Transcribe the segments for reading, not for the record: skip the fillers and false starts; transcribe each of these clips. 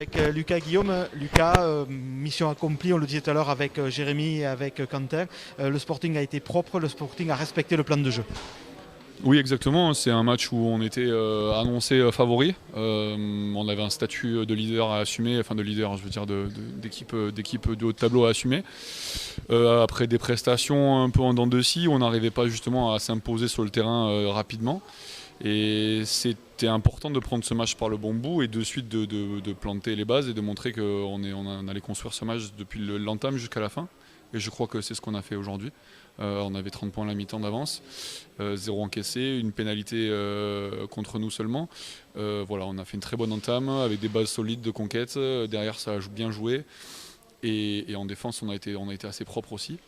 Avec Lucas Guillaume, Lucas, mission accomplie, on le disait tout à l'heure avec Jérémy et avec Quentin. Le Sporting a été propre, le Sporting a respecté le plan de jeu. Oui, exactement. C'est un match où on était annoncé favori. On avait un statut de leader à assumer, enfin de leader, je veux dire, d'équipe de haut de tableau à assumer. Après des prestations un peu en dents de scie, on n'arrivait pas justement à s'imposer sur le terrain rapidement. Et c'était important de prendre ce match par le bon bout et de suite de planter les bases et de montrer qu'on allait construire ce match depuis l'entame jusqu'à la fin. Et je crois que c'est ce qu'on a fait aujourd'hui. On avait 30 points à la mi-temps d'avance, 0 encaissé, une pénalité contre nous seulement. Voilà, on a fait une très bonne entame avec des bases solides de conquête. Derrière, ça a bien joué. Et en défense, on a été assez propre aussi.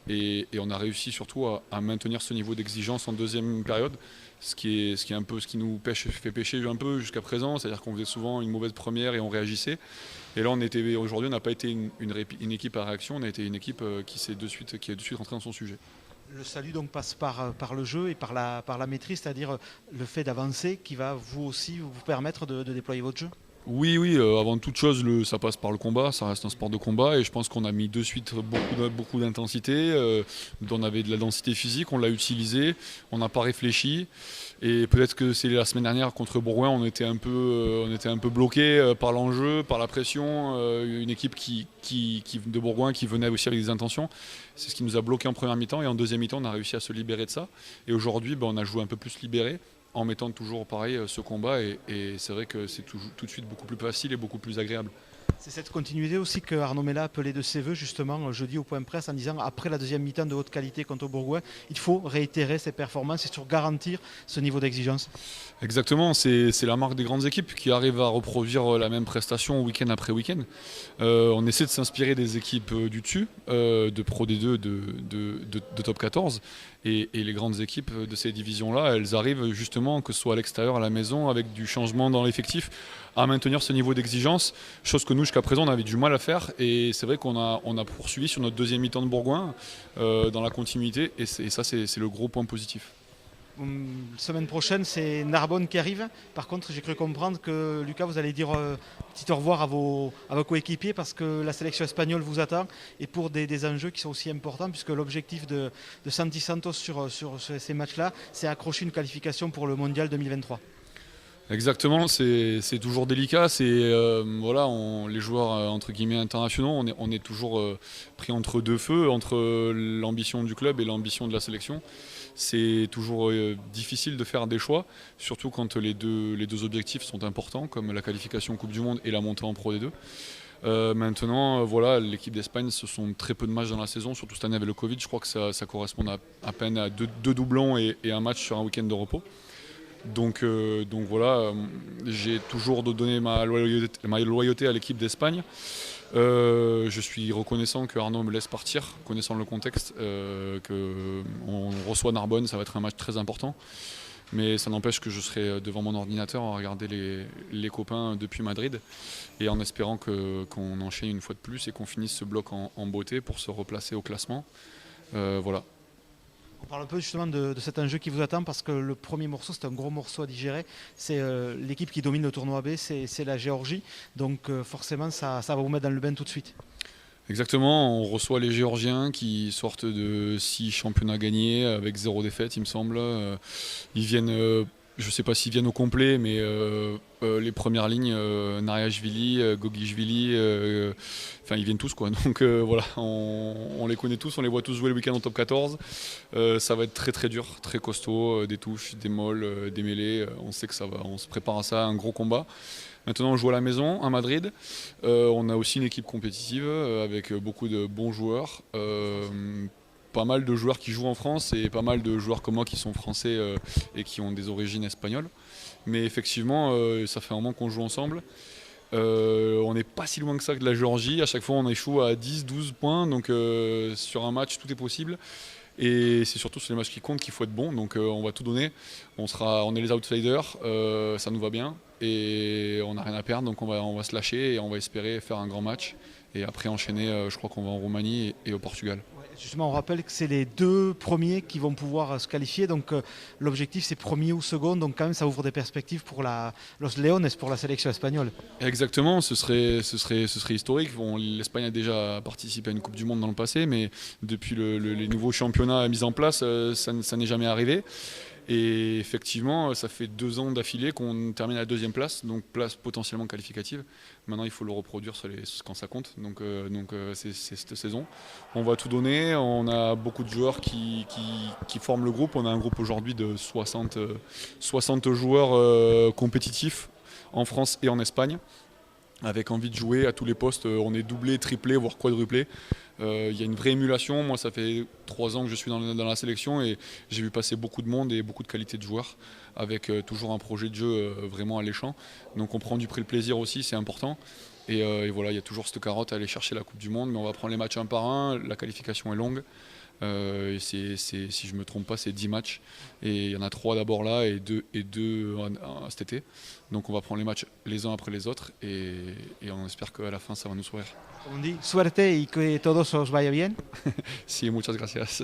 Et on a réussi surtout à maintenir ce niveau d'exigence en deuxième période, ce qui est un peu ce qui nous fait pêcher un peu jusqu'à présent, c'est-à-dire qu'on faisait souvent une mauvaise première et on réagissait. Et là, aujourd'hui, on n'a pas été une équipe à réaction, on a été une équipe qui est de suite rentrée dans son sujet. Le salut donc passe par le jeu et par la maîtrise, c'est-à-dire le fait d'avancer qui va vous aussi vous permettre de déployer votre jeu. Oui, oui, avant toute chose, ça passe par le combat, ça reste un sport de combat et je pense qu'on a mis de suite beaucoup d'intensité, on avait de la densité physique, on l'a utilisé, on n'a pas réfléchi et peut-être que c'est la semaine dernière contre Bourgoin, on était un peu bloqué par l'enjeu, par la pression, une équipe de Bourgoin qui venait aussi avec des intentions, c'est ce qui nous a bloqué en première mi-temps et en deuxième mi-temps on a réussi à se libérer de ça et aujourd'hui on a joué un peu plus libéré en mettant toujours pareil ce combat et c'est vrai que c'est tout de suite beaucoup plus facile et beaucoup plus agréable. C'est cette continuité aussi que Arnaud Mella appelait de ses voeux justement jeudi au point presse en disant après la deuxième mi-temps de haute qualité contre Bourgoin, il faut réitérer ses performances et sur garantir ce niveau d'exigence. Exactement, c'est la marque des grandes équipes qui arrivent à reproduire la même prestation week-end après week-end. On essaie de s'inspirer des équipes du dessus, de Pro D2, de Top 14. Et les grandes équipes de ces divisions-là, elles arrivent justement, que ce soit à l'extérieur, à la maison, avec du changement dans l'effectif, à maintenir ce niveau d'exigence, chose que nous, jusqu'à présent, on avait du mal à faire. Et c'est vrai qu'on a poursuivi sur notre deuxième mi-temps de Bourgoin dans la continuité. Et ça, c'est le gros point positif. Semaine prochaine, c'est Narbonne qui arrive. Par contre, j'ai cru comprendre que Lucas, vous allez dire petit au revoir à vos coéquipiers parce que la sélection espagnole vous attend et pour des enjeux qui sont aussi importants puisque l'objectif de Santi Santos sur ces matchs-là, c'est accrocher une qualification pour le Mondial 2023. Exactement, c'est toujours délicat. Voilà, les joueurs entre guillemets internationaux, on est toujours pris entre deux feux, entre l'ambition du club et l'ambition de la sélection. C'est toujours difficile de faire des choix, surtout quand les deux objectifs sont importants, comme la qualification Coupe du Monde et la montée en Pro D2. Maintenant, voilà, l'équipe d'Espagne, ce sont très peu de matchs dans la saison, surtout cette année avec le Covid. Je crois que ça correspond à peine à deux doublons et un match sur un week-end de repos. Donc voilà, j'ai toujours donné ma loyauté à l'équipe d'Espagne. Je suis reconnaissant que Arnaud me laisse partir, connaissant le contexte, qu'on reçoit Narbonne, ça va être un match très important. Mais ça n'empêche que je serai devant mon ordinateur à regarder les copains depuis Madrid et en espérant qu'on enchaîne une fois de plus et qu'on finisse ce bloc en beauté pour se replacer au classement. Voilà. On parle un peu justement de cet enjeu qui vous attend parce que le premier morceau, c'est un gros morceau à digérer. C'est l'équipe qui domine le tournoi B, c'est la Géorgie. Donc forcément, ça va vous mettre dans le bain tout de suite. Exactement, on reçoit les Géorgiens qui sortent de 6 championnats gagnés avec 0 défaite, il me semble. Ils viennent, je ne sais pas s'ils viennent au complet, mais les premières lignes, Nariashvili, Gogishvili, enfin ils viennent tous quoi. Donc voilà, on les connaît tous, on les voit tous jouer le week-end en top 14. Ça va être très très dur, très costaud, des touches, des molles, des mêlées. On sait que ça va, on se prépare à ça, un gros combat. Maintenant, on joue à la maison, à Madrid. On a aussi une équipe compétitive avec beaucoup de bons joueurs. Pas mal de joueurs qui jouent en France et pas mal de joueurs comme moi qui sont français et qui ont des origines espagnoles. Mais effectivement, ça fait un moment qu'on joue ensemble. On n'est pas si loin que ça que de la Géorgie. À chaque fois, on échoue à 10, 12 points. Donc sur un match, tout est possible. Et c'est surtout sur les matchs qui comptent qu'il faut être bon. Donc on va tout donner. On est les outsiders. Ça nous va bien. Et on n'a rien à perdre. Donc on va se lâcher et on va espérer faire un grand match. Et après enchaîner, je crois qu'on va en Roumanie et au Portugal. Justement, on rappelle que c'est les 2 premiers qui vont pouvoir se qualifier. Donc l'objectif, c'est premier ou second. Donc quand même, ça ouvre des perspectives pour Los Leones, pour la sélection espagnole. Exactement, ce serait historique. Bon, l'Espagne a déjà participé à une Coupe du Monde dans le passé, mais depuis les nouveaux championnats mis en place, ça n'est jamais arrivé. Et effectivement, ça fait 2 ans d'affilée qu'on termine à la 2e place, donc place potentiellement qualificative. Maintenant, il faut le reproduire quand ça compte, donc c'est cette saison. On va tout donner, on a beaucoup de joueurs qui forment le groupe. On a un groupe aujourd'hui de 60 joueurs compétitifs en France et en Espagne, avec envie de jouer à tous les postes. On est doublé, triplé, voire quadruplé. Il y a une vraie émulation. Moi, ça fait 3 ans que je suis dans la sélection et j'ai vu passer beaucoup de monde et beaucoup de qualité de joueurs, avec toujours un projet de jeu vraiment alléchant. Donc on prend du plaisir aussi, c'est important. Et voilà, il y a toujours cette carotte à aller chercher la Coupe du Monde, mais on va prendre les matchs un par un. La qualification est longue. Si je ne me trompe pas, c'est 10 matchs. Et il y en a 3 d'abord là et 2 cet été. Donc on va prendre les matchs les uns après les autres et on espère qu'à la fin ça va nous sourire. Comme on dit, suerte y que todos os vaya bien. Sí, muchas gracias.